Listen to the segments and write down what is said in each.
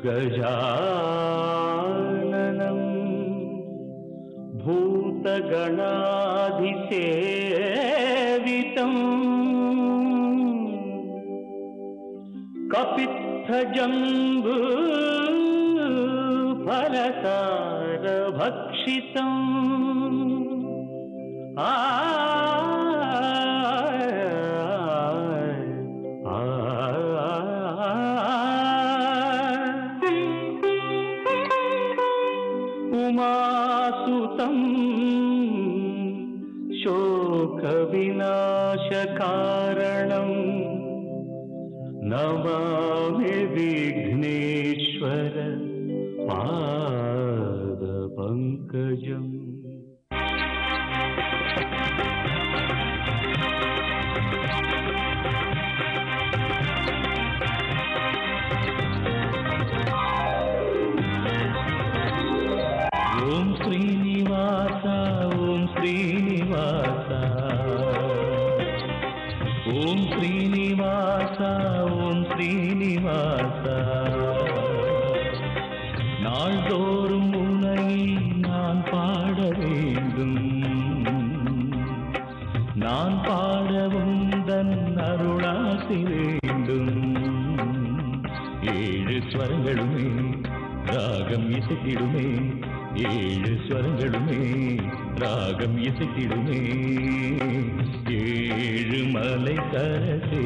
गजाननं भूतगणाधिसेवितं कपित्थजम्बू फलसारभक्षितम् उमासुतं शोकविनाशकारणं नमामि विघ्नेश्वर पादपङ्कजम्। ओम श्रीनिवास ओम श्रीनिवास ओम श्रीनिवास ओम श्रीनिवास நாள்தோறும் உன்னை நான் பாட வேண்டும், நான் பாடவும் தன் அருளாசி வேண்டும். ஏழு ஸ்வரங்களுமே ராகம் இசைத்திடுமே, ஏழு ஸ்வரங்களுமே ராகம் இசைத்திடுமே. ஏழு மலை கரசே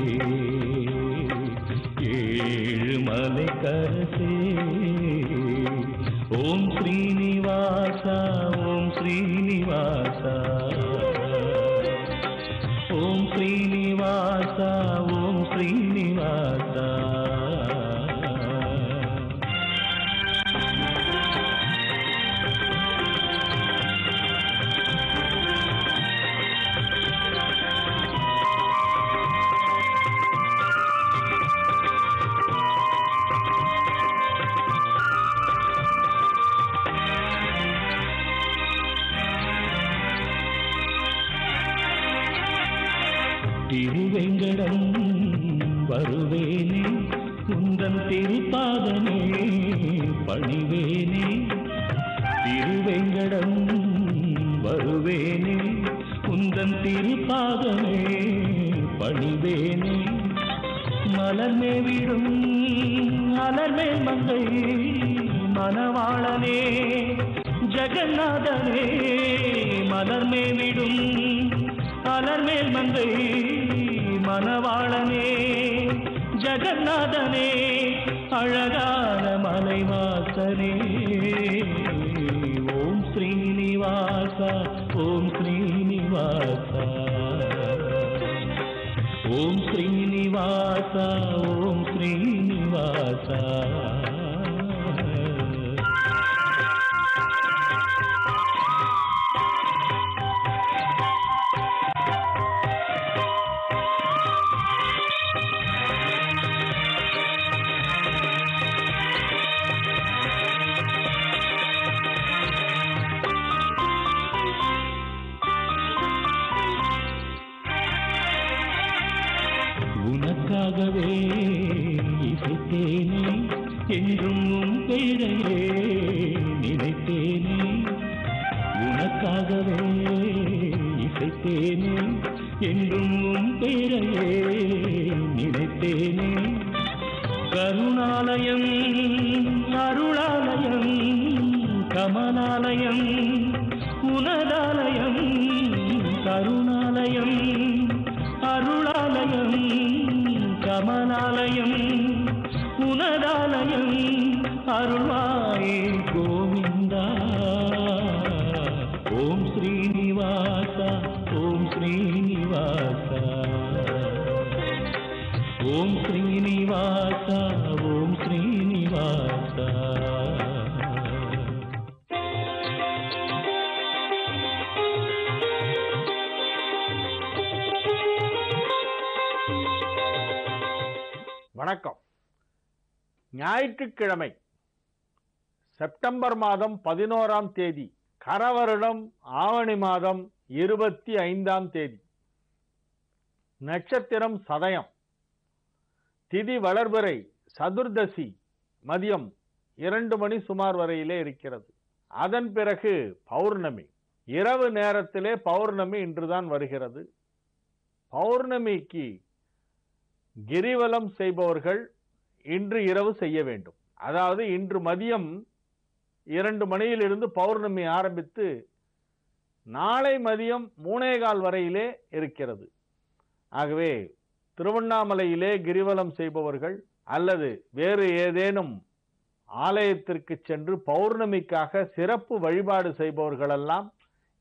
ஏழு மலை கரசே. ஓம் ஸ்ரீனிவாசா ஓம் ஸ்ரீனிவாசா ஓம் ஸ்ரீனிவாசா ஓம் ஸ்ரீனிவாசா. திருவேங்கடம் வருவேனே, உந்தன் திருப்பாதமே பணிவேனே. திருவேங்கடம் வருவேனே, உந்தன் திருப்பாதமே பணிவேனே. மலர்மே விடும் அலர்மே மங்கை மணவாளனே ஜெகநாதனே. மலர்மே விடும் அலர்மேல் மங்கை மணவாளனே ஜெகநாதனே. அழகான மலைவாசனே. ஓம் ஸ்ரீனிவாசா ஓம் ஸ்ரீனிவாசா ஓம் ஸ்ரீனிவாசா ஓம் ஸ்ரீனிவாசா. உனக்காகவே இசைத்தேனே, என்றும் உன் பெயரையே நினைத்தேனே. உனக்காகவே இசைத்தேனே, என்றும் உன் பெயரையே நினைத்தேனே. கருணாலயம் அருளாலயம் கமலாலயம் உனதாலயம். கருணாலயம் அருளாலயம் கமலாலயம் உனதாலயம். அருள்வாயே கோவிந்தா. ஓம் ஸ்ரீனிவாசா ஓம் ஸ்ரீனிவாசா ஓம் ஸ்ரீனிவாசா ஓம் ஸ்ரீனிவாசா. வணக்கம். ஞாயிற்றுக்கிழமை செப்டம்பர் மாதம் 11ஆம் தேதி, கரவருடம் ஆவணி மாதம் 25ஆம் தேதி. நட்சத்திரம் சதயம். திதி வளர்பிறை, சதுர்தசி மதியம் 2 மணி சுமார் வரையிலே இருக்கிறது. அதன் பிறகு பௌர்ணமி, இரவு நேரத்திலே பௌர்ணமி இன்றுதான் வருகிறது. பௌர்ணமிக்கு கிரிவலம் செய்பவர்கள் இன்று இரவு செய்ய வேண்டும். அதாவது இன்று மதியம் 2 மணியிலிருந்து பௌர்ணமி ஆரம்பித்து நாளை மதியம் 3:15 வரையிலே இருக்கிறது. ஆகவே திருவண்ணாமலையிலே கிரிவலம் செய்பவர்கள் அல்லது வேறு ஏதேனும் ஆலயத்திற்கு சென்று பௌர்ணமிக்காக சிறப்பு வழிபாடு செய்பவர்களெல்லாம்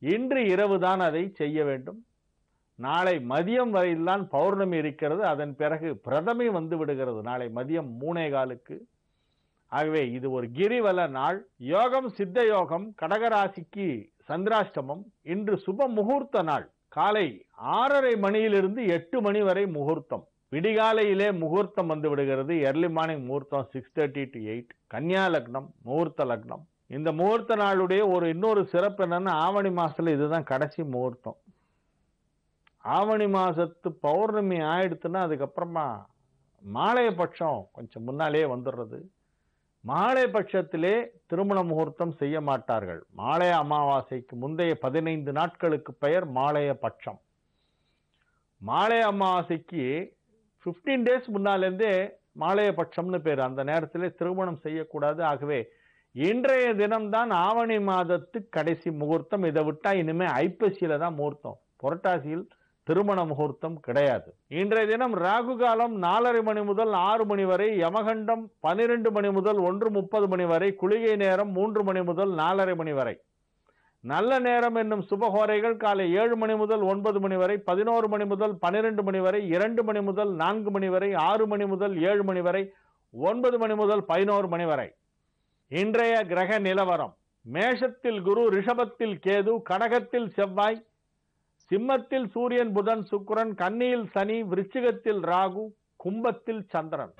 இன்று இரவுதான் அதை செய்ய வேண்டும். நாளை மதியம் வரையில்தான் பௌர்ணமி இருக்கிறது. அதன் பிறகு பிரதமை வந்து விடுகிறது நாளை மதியம் 3:15க்கு. ஆகவே இது ஒரு கிரிவல நாள். யோகம் சித்த யோகம், கடகராசிக்கு சந்திராஷ்டமம். இன்று சுப முகூர்த்த நாள். காலை 6:30 மணியிலிருந்து 8 மணி வரை முகூர்த்தம். விடிகாலையிலே முகூர்த்தம் வந்து விடுகிறது. எர்லி மார்னிங் முகூர்த்தம் 6:30 to 8. கன்னியா லக்னம், முகூர்த்த லக்னம். இந்த முகூர்த்த நாளுடைய இன்னொரு சிறப்பு என்னன்னா, ஆவணி மாசத்துல இதுதான் கடைசி முகூர்த்தம். ஆவணி மாசத்து பௌர்ணமி ஆயிடுத்துன்னா அதுக்கப்புறமா மாலைய பட்சம் கொஞ்சம் முன்னாலே வந்துடுறது. மாலை பட்சத்திலே திருமண முகூர்த்தம் செய்ய மாட்டார்கள். மாலைய அமாவாசைக்கு முந்தைய 15 நாட்களுக்கு பெயர் மாலைய பட்சம். மாலைய அமாவாசைக்கு 15 டேஸ் முன்னாலேருந்தே மாலைய பட்சம்னு பேர். அந்த நேரத்திலே திருமணம் செய்யக்கூடாது. ஆகவே இன்றைய தினம்தான் ஆவணி மாதத்து கடைசி முகூர்த்தம். இதை விட்டா இனிமே ஐப்பசியில தான் முகூர்த்தம். புரட்டாசியில் திருமண முகூர்த்தம் கிடையாது. இன்றைய தினம் ராகு காலம் 4:30 மணி முதல் 6 மணி வரை, யமகண்டம் 12 மணி முதல் 1:30 மணி வரை, குளிகை நேரம் 3 மணி முதல் 4:30 மணி வரை. நல்ல நேரம் என்னும் சுபகோரைகள் காலை 7 மணி முதல் 9 மணி வரை, 11 மணி முதல் 12 மணி வரை, 2 மணி முதல் 4 மணி வரை, 6 மணி முதல் 7 மணி வரை, 9 மணி முதல் 11 மணி வரை. இன்றைய கிரக நிலவரம்: மேஷத்தில் குரு, ரிஷபத்தில் கேது, கடகத்தில் செவ்வாய், சிம்மத்தில் சூரியன், புதன், சுக்கிரன், கன்னியில் சனி, விருச்சிகத்தில் ராகு, கும்பத்தில் சந்திரன்.